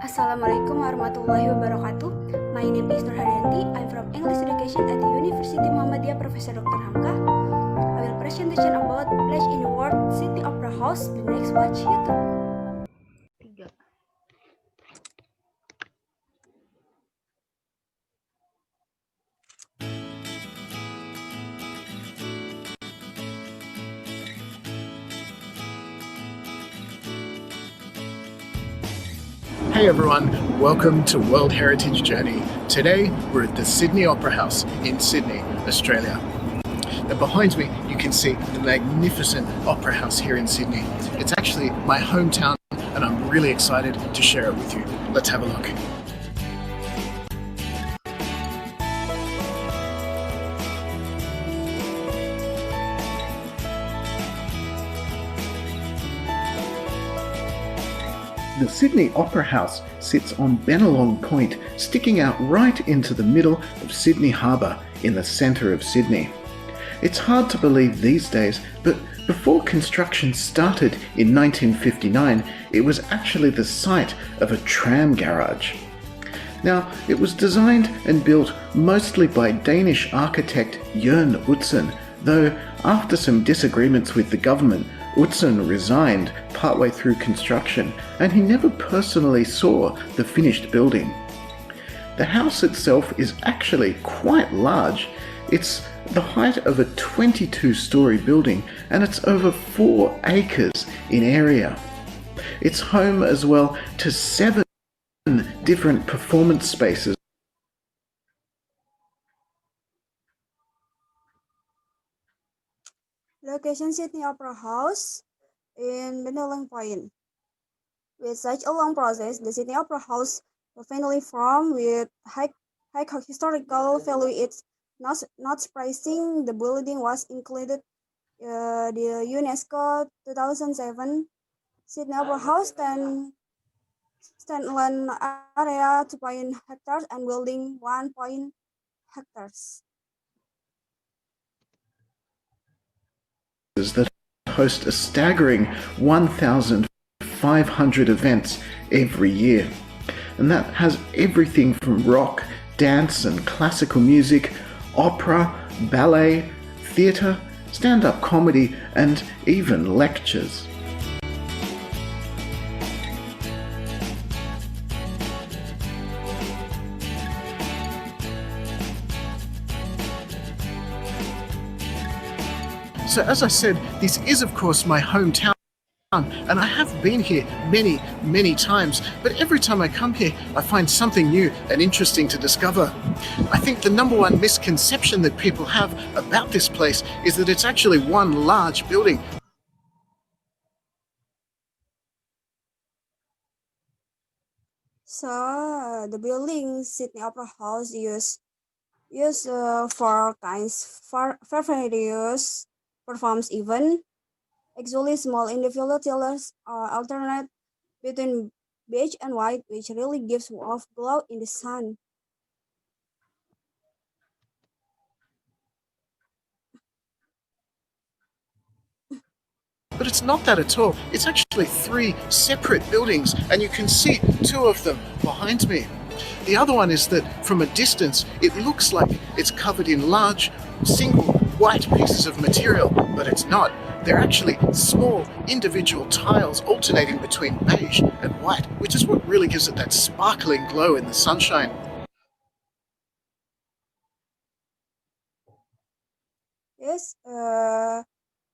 Assalamualaikum warahmatullahi wabarakatuh. My name is Nurul Hardianti. I'm from English Education at the University Muhammadiyah Professor Dr. Hamka. I will presentation about Place in the World Sydney Opera House. The next watch YouTube. Hey everyone, welcome to World Heritage Journey. Today we're at the Sydney Opera House in Sydney, Australia. Now behind me you can see the magnificent Opera House here in Sydney. It's actually my hometown and I'm really excited to share it with you. Let's have a look. The Sydney Opera House sits on Bennelong Point, sticking out right into the middle of Sydney Harbour in the centre of Sydney. It's hard to believe these days, but before construction started in 1959, it was actually the site of a tram garage. Now, it was designed and built mostly by Danish architect Jørn Utzon, though after some disagreements with the government, Utzon resigned partway through construction and he never personally saw the finished building. The house itself is actually quite large. It's the height of a 22-story building and it's over 4 acres in area. It's home as well to 7 different performance spaces. Location Sydney Opera House in Bennelong Point. With such a long process, the Sydney Opera House will finally form with high historical value. It's not surprising the building was included the UNESCO 2007 Sydney Opera House land area 2 hectares and building 1 hectares. That host a staggering 1,500 events every year. And that has everything from rock, dance and classical music, opera, ballet, theatre, stand-up comedy and even lectures. So as I said, this is of course my hometown and I have been here many times, but every time I come here I find something new and interesting to discover. I think the number one misconception that people have about this place is that it's actually one large building. So the building Sydney Opera House use for kinds for various performs event. Actually, small individual theaters alternate between beige and white, which really gives off glow in the sun. But it's not that at all. It's actually 3 separate buildings and you can see 2 of them behind me. The other one is that from a distance it looks like it's covered in large single white pieces of material, but it's not. They're actually small individual tiles alternating between beige and white, which is what really gives it that sparkling glow in the sunshine. Yes,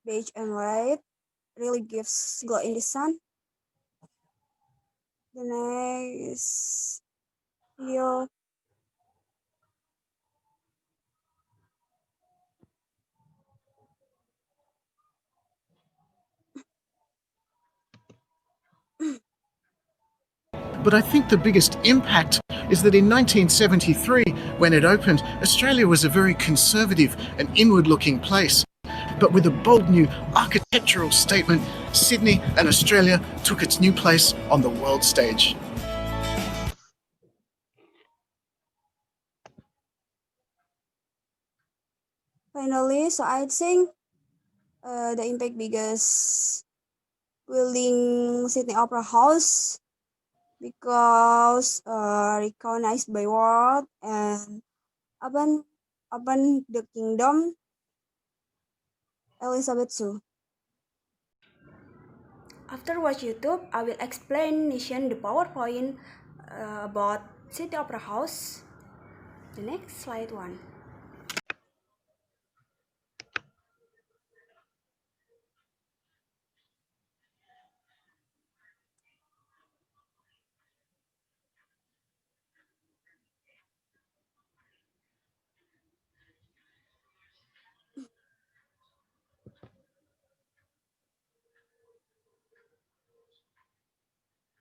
beige and white really gives glow in the sun. The next video. But I think the biggest impact is that in 1973, when it opened, Australia was a very conservative and inward-looking place. But with a bold new architectural statement, Sydney and Australia took its new place on the world stage. Finally, so I think the impact biggest building Sydney Opera House because recognized by world and upon the kingdom Elizabeth II. After watch YouTube, I will explain nation the PowerPoint about City Opera House. The next slide one.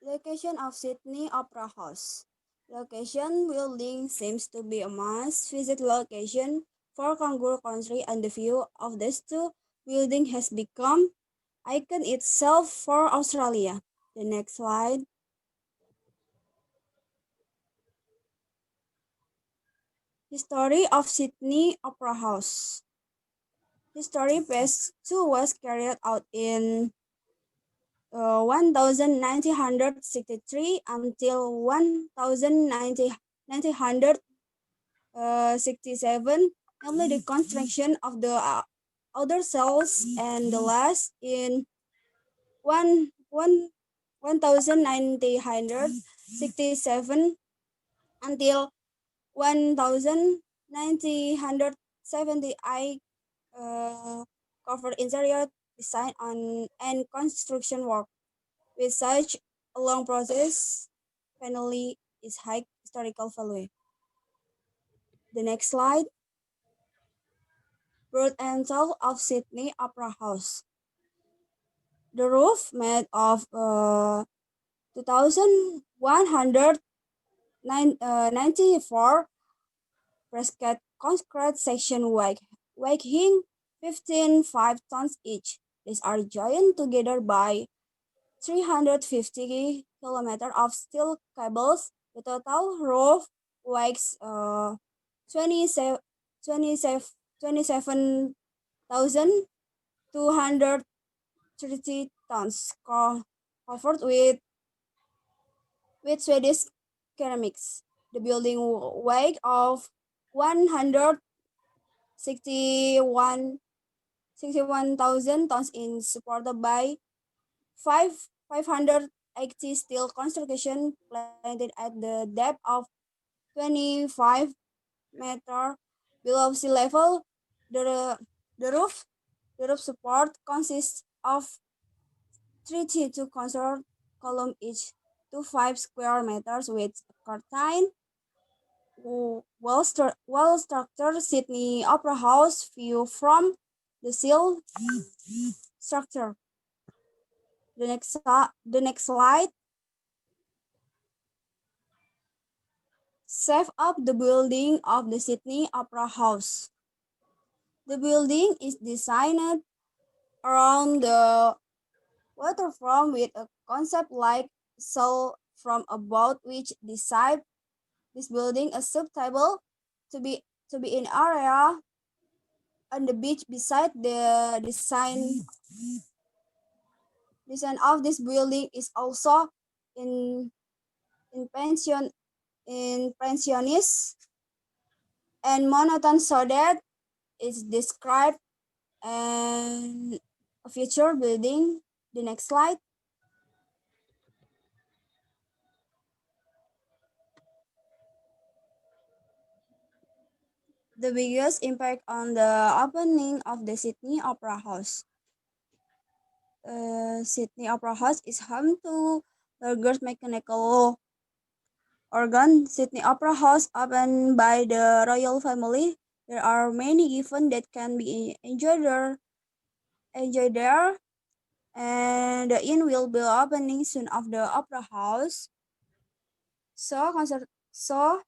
Location of Sydney Opera House. Location building seems to be a must-visit location for Kangaroo Country, and the view of these two buildings has become icon itself for Australia. The next slide. History of Sydney Opera House. History phase 2 was carried out in 1963 until 1967, namely the construction of the outer cells, and the last in 1967 until 1970. I covered interior design on and construction work. With such a long process, finally is high historical value. The next slide. Birth and Soul of Sydney Opera House. The roof made of 2,194 Prescott concrete section weighing 15.5 tons each. These are joined together by 350 kilometers of steel cables. The total roof weighs 27 27,230 tons, covered with Swedish ceramics. The building weight of 161,000 tons is supported by 580 steel construction planted at the depth of 25 meters below sea level. The, the roof the roof support consists of 32 construct columns each to 5 square meters with curtain well-structured Sydney Opera House view from the steel structure. The next slide. Save up the building of the Sydney Opera House. The building is designed around the waterfront with a concept like sail from above, which describe this building a subtable to be in area on the beach beside the design of this building is also in in pension in pensionist and monotone so that it's described and a future building. The next slide. The biggest impact on the opening of the Sydney Opera House. Sydney Opera House is home to largest mechanical organ. Sydney Opera House, opened by the royal family. There are many events that can be enjoyed there, and the inn will be opening soon of the Opera House. So concert so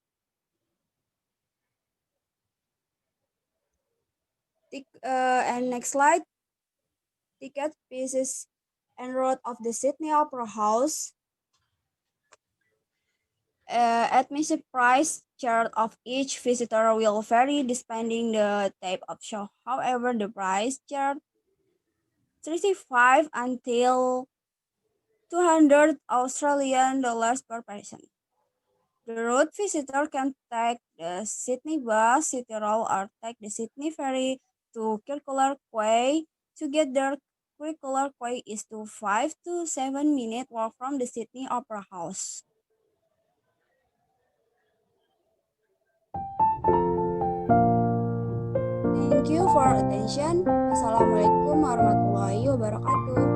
and next slide. Ticket pieces and road of the Sydney Opera House. Admission price chart of each visitor will vary depending the type of show. However, the price chart 35 until 200 Australian dollars per person. The route visitor can take the Sydney bus, City Road, or take the Sydney ferry to Circular Quay. To get there, Circular Quay is to 5 to 7 minute walk from the Sydney Opera House. Thank you for attention. Wassalamualaikum warahmatullahi wabarakatuh.